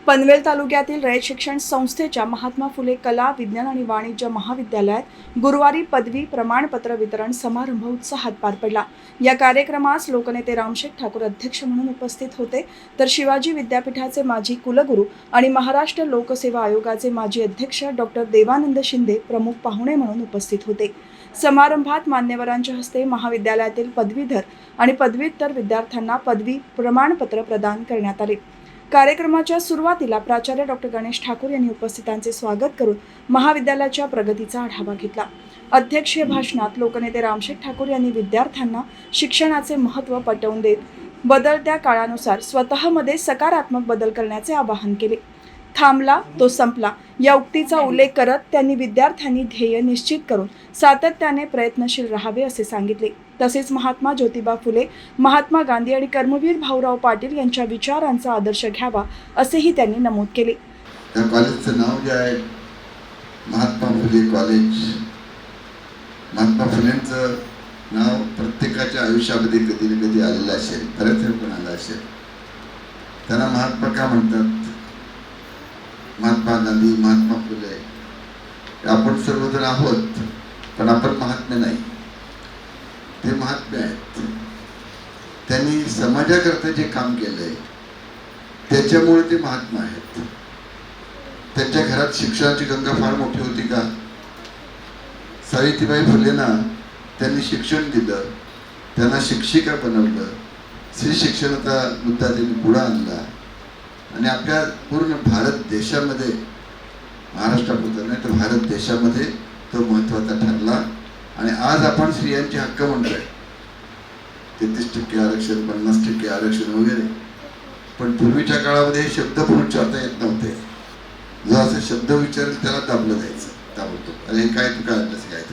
पनवेल तालुक्यातील रयत शिक्षण संस्थेच्या महात्मा फुले कला, विज्ञान आणि वाणिज्य महाविद्यालयात गुरुवारी पदवी प्रमाणपत्र वितरण समारंभ उत्साहात पार पडला। या कार्यक्रमास लोकनेते रामशेठ ठाकूर अध्यक्ष म्हणून उपस्थित होते, तर शिवाजी विद्यापीठाचे माजी कुलगुरू आणि महाराष्ट्र लोकसेवा आयोगाचे माजी अध्यक्ष डॉक्टर देवानंद शिंदे प्रमुख पाहुणे म्हणून उपस्थित होते। समारंभात मान्यवरांच्या हस्ते महाविद्यालयातील पदवीधर आणि पदव्युत्तर विद्यार्थ्यांना पदवी प्रमाणपत्र प्रदान करण्यात आले। कार्यक्रमाच्या सुरुवातीला प्राचार्य डॉक्टर गणेश ठाकूर यांनी उपस्थितांचे स्वागत करून महाविद्यालयाच्या प्रगतीचा आढावा घेतला। अध्यक्षीय भाषणात लोकनेते रामशेठ ठाकूर यांनी विद्यार्थ्यांना शिक्षणाचे महत्त्व पटवून देत बदलत्या काळानुसार स्वतःमध्ये सकारात्मक बदल करण्याचे आवाहन केले। थांबला तो संपला या उक्तीचा उल्लेख करत त्यांनी विद्यार्थ्यांनी ध्येय निश्चित करून सातत्याने प्रयत्नशील राहावे असे सांगितले। तसेच महात्मा ज्योतिबा फुले, महात्मा गांधी आणि कर्मवीर भाऊराव पाटील यांच्या विचारांचा आदर्श घ्यावा असेही त्यांनी नमूद केले। या कॉलेजचं नाव जे आहे महात्मा फुले कॉलेज, महात्मा फुलेंचं नाव प्रत्येकाच्या आयुष्यामध्ये कधी ना कधी आलेलं असेल, बऱ्याच पण आलं असेल। त्यांना महात्मा का म्हणतात? महात्मा गांधी, महात्मा फुले, आपण सर्वजण आहोत, पण आपण महात्मे नाही, ते महात्मे आहेत। त्यांनी समाजाकरता जे काम केलंय त्याच्यामुळे ते महात्मा आहेत। त्यांच्या घरात शिक्षणाची गंगा फार मोठी होती का? सावित्रीबाई फुलेंना त्यांनी शिक्षण दिलं, त्यांना शिक्षिका बनवलं, स्त्री शिक्षणाचा मुद्दा त्यांनी पुढे आणला आणि आपल्या पूर्ण भारत देशामध्ये, महाराष्ट्रापुरता नाही तर भारत देशामध्ये तो महत्त्वाचा ठरला। आणि आज आपण स्त्रियांचे हक्क म्हणतोय, 33% आरक्षण, 50% आरक्षण वगैरे, पण पूर्वीच्या काळामध्ये हे शब्द पण उच्चारता येत नव्हते। जो असं शब्द विचारेल त्याला दाबलं जायचं, ताबडतोब, अरे हे काय तू काय कसं काय,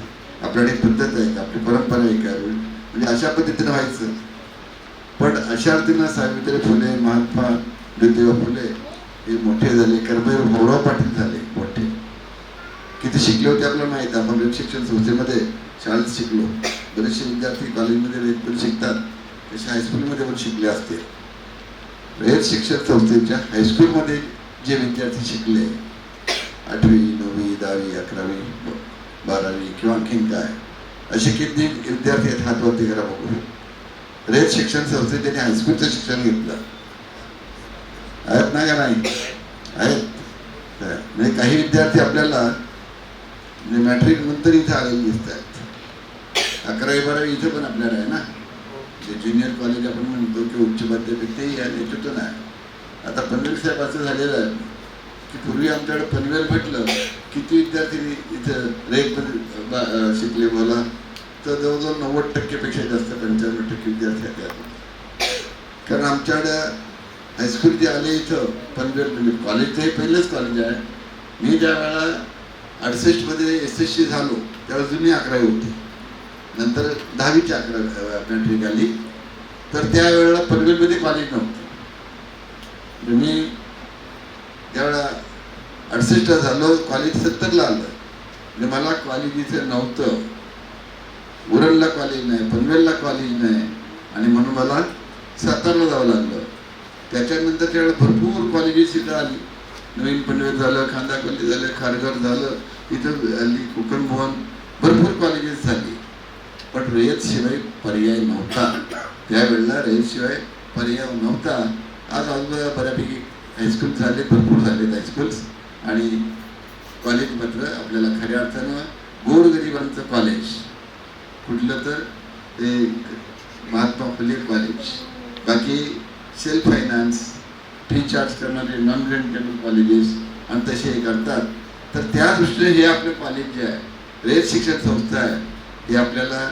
आपल्याकडे पद्धत आहे, आपली परंपरा आहे काय, म्हणजे अशा पद्धतीनं व्हायचं। पण अशा अर्थीनं सावित्रीबाई फुले, महात्मा ज्योतिबा फुले हे मोठे झाले, कर्मवीर भाऊराव पाटील झाले मोठे। किती शिकले होते आपल्याला माहिती आहे, आपण शिक्षण संस्थेमध्ये शाळेत शिकलो, बरेचसे विद्यार्थी कॉलेजमध्ये पण शिकतात, तसे हायस्कूलमध्ये पण शिकले असते। रयत शिक्षण संस्थेच्या हायस्कूलमध्ये जे विद्यार्थी शिकले, 8वी, 9वी, 10वी, 11वी, 12वी किंवा आणखीन काय, असे किती विद्यार्थी आहेत हातवरती करा बघू। रयत शिक्षण संस्थेत त्यांनी हायस्कूलचं शिक्षण घेतलं, आहेत ना का नाही? आहेत। म्हणजे काही विद्यार्थी आपल्याला मॅट्रिक नंतर इथे आलेले दिसत आहेत। 11वी 12वी इथं पण आपल्याला आहे ना, जे ज्युनियर कॉलेज आपण म्हणतो की उच्च माध्यमिक, तेही या याच्यातून आहे। आता पनवेल साहेब असं झालेलं आहे की पूर्वी आमच्याकडे पनवेल म्हटलं किती विद्यार्थी इथं रयतमध्ये शिकले बोला, तर जवळजवळ 90% पेक्षा जास्त, 95% विद्यार्थी आहेत। कारण आमच्याकडे हायस्कूल जे आले इथं पनवेल, म्हणजे कॉलेज हे पहिलंच कॉलेज आहे। मी ज्या वेळा 68 मध्ये SSC झालो त्यावेळेस जुनी 11वी होती, नंतर 10वीची मॅट्रिक आली, तर त्यावेळेला पनवेलमध्ये कॉलेज नव्हतं। मी त्यावेळेला 68ला झालो, कॉलेज 70ला आलं, म्हणजे मला कॉलेज इथं नव्हतं, उरणला कॉलेज नाही, पनवेलला कॉलेज नाही, आणि म्हणून मला सातारला जावं लागलं। त्याच्यानंतर त्यावेळेला भरपूर कॉलेजेस इथं आली, नवीन पनवेल झालं, खांदा कॉलेज झालं, खारघर झालं, इथं आली कोकण भवन, भरपूर कॉलेजेस झाली, पण रयतशिवाय पर्याय नव्हता। त्यावेळेला रयतशिवाय पर्याय नव्हता। आज आजूबाजूला बऱ्यापैकी हायस्कूल झाले, भरपूर झालेत हायस्कूल्स, आणि कॉलेज मात्र आपल्याला खऱ्या अर्थानं गोरगरिबांचं कॉलेज कुठलं तर ते महात्मा फुले कॉलेज, बाकी सेल्फ फायनान्स, फ्री चार्ज करणारे नॉन रेंटेबल कॉलेजेस आणि तसे करतात। तर त्या दृष्टीने हे आपलं कॉलेज जे आहे, रयत शिक्षण संस्था आहे, हे आपल्याला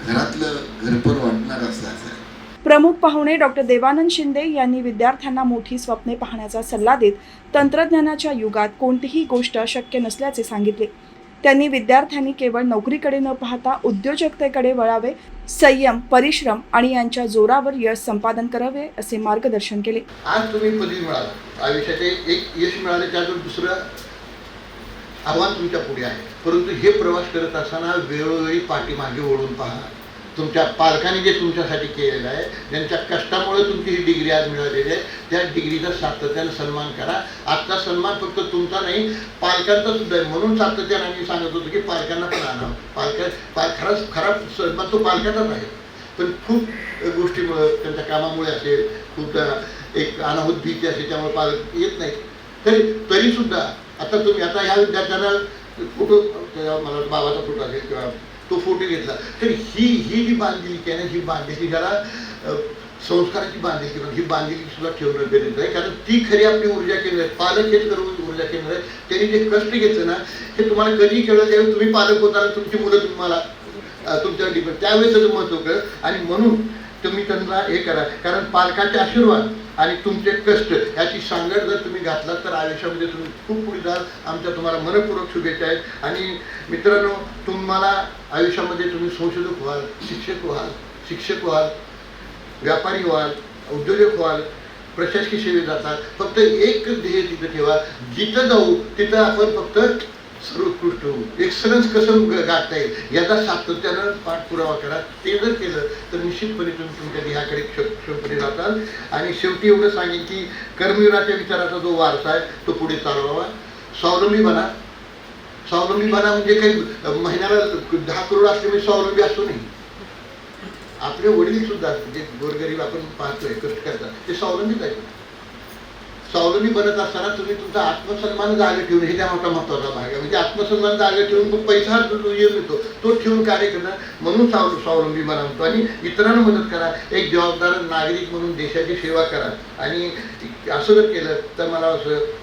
घरातलं घरपर वाटणार असं आहे। प्रमुख पाहुणे डॉक्टर देवानंद शिंदे यांनी विद्यार्थ्यांना मोठी स्वप्ने पाहण्याचा सल्ला देत तंत्रज्ञानाच्या युगात कोणतीही गोष्ट अशक्य नसल्याचे सांगितले। त्यांनी विद्यार्थ्यांनी केवळ नोकरीकडे न पाहता उद्योजकतेकडे वळावे, संयम, परिश्रम आणि यांच्या जोरावर यश संपादन करावे असे मार्गदर्शन केले। आज तुम्ही पदवी मिळाला, आयुष्याचे एक यश मिळाले, त्यातून दुसरं आव्हान तुमच्या पुढे आहे, परंतु हे प्रवास करत असताना वेळोवेळी पाठीमागे वळून पहा, तुमच्या पालकांनी जे तुमच्यासाठी केलेलं आहे, ज्यांच्या कष्टामुळे तुमची ही डिग्री आज मिळालेली आहे, त्या डिग्रीचा सातत्याने सन्मान करा. आजचा सन्मान फक्त तुमचा नाही, पालकांचा सुद्धा आहे. म्हणून सातत्याने आम्ही सांगत होतो की पालकांना पण आणावं. खराब सन्मान तो पालकांचाच आहे, पण खूप गोष्टीमुळं, त्यांच्या कामामुळे असेल, खूप एक अनाहूत भीती असेल, त्यामुळे पालक येत नाहीत. तरी सुद्धा आता तुम्ही आता ह्या विद्यार्थ्यांना फोटो, मला बाबाचा फोटो असेल किंवा तो फोटो घेतला, तर ही जी बांधिलकी आहे ना, ही बांधिलकी ज्याला संस्काराची बांधिलकी ही बांधिलकी सुद्धा ठेवणं गरजेचं आहे. कारण ती खरी आपली ऊर्जा केंद्र आहे. पालक हेच करून ऊर्जा केंद्र आहे. त्यांनी जे कष्ट घेतलं ना, हे तुम्हाला कधी कळलं त्यावेळी तुम्ही पालक होताना, तुमची मुलं तुम्हाला तुमच्यावर डिपेंड, त्यावेळेस त्याचं महत्त्व कळलं. आणि म्हणून तुम्ही त्यांना हे करा, कारण पालकाचे आशीर्वाद आणि तुमचे कष्ट याची सांगड जर तुम्ही घातलात तर आयुष्यामध्ये तुम्ही खूप पुढे जाल. आमच्या तुम्हाला मनपूर्वक शुभेच्छा आहेत. आणि मित्रांनो, तुम्हाला आयुष्यामध्ये तुम्ही संशोधक व्हाल, शिक्षक व्हाल, व्यापारी व्हाल, उद्योजक व्हाल, प्रशासकीय सेवेत जातात. फक्त एक ध्येय तिथं ठेवा, जिथं जाऊ तिथं आपण फक्त सर्वोत्कृष्ट होऊ. एक्सलन्स कसं गाठता येईल याचा सातत्यानं पाठपुरावा करा. ते जर केलं तर निश्चितपणे तुम्ही तुमच्या ध्येयाकडे क्षमपणे जाताल. आणि शेवटी एवढं सांगेन की कर्मवीराच्या विचाराचा जो वारसा आहे तो पुढे चालवावा. स्वावलंबी बना म्हणजे काही महिन्याला 10 करोड असले म्हणजे स्वावलंबी असतो नाही. आपले वडील सुद्धा जे गोरगरीब आपण पाहतोय, कष्ट करतात, ते स्वावलंबीच आहे. स्वावलंबी बनत असताना तुम्ही तुमचा आत्मसन्मान जागे ठेवून, हे त्या मोठा महत्वाचा भाग आहे. म्हणजे आत्मसन्मान जागे ठेवून मग पैसा जो येतो तो ठेवून कार्य करणं, म्हणून स्वावलंबी बना म्हणतो. आणि इतरांना मदत करा, एक जबाबदार नागरिक म्हणून देशाची सेवा करा. आणि असं जर केलं तर मला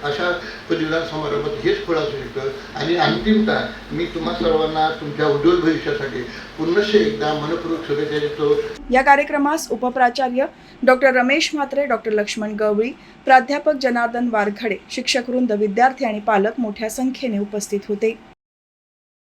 अशा पदवीदान समारंभात हेच फळ असू शकतं. आणि अंतिमतः मी तुम्हा सर्वांना तुमच्या उज्ज्वल भविष्यासाठी पुनश्च एकदा मनपूर्वक शुभेच्छा देतो. या कार्यक्रमास उपप्राचार्य डॉक्टर रमेश म्हात्रे, डॉक्टर लक्ष्मण गवळी, प्राध्यापक जनार्दन वारखडे, शिक्षकवृंद, विद्यार्थी आणि पालक मोठ्या संख्येने उपस्थित होते.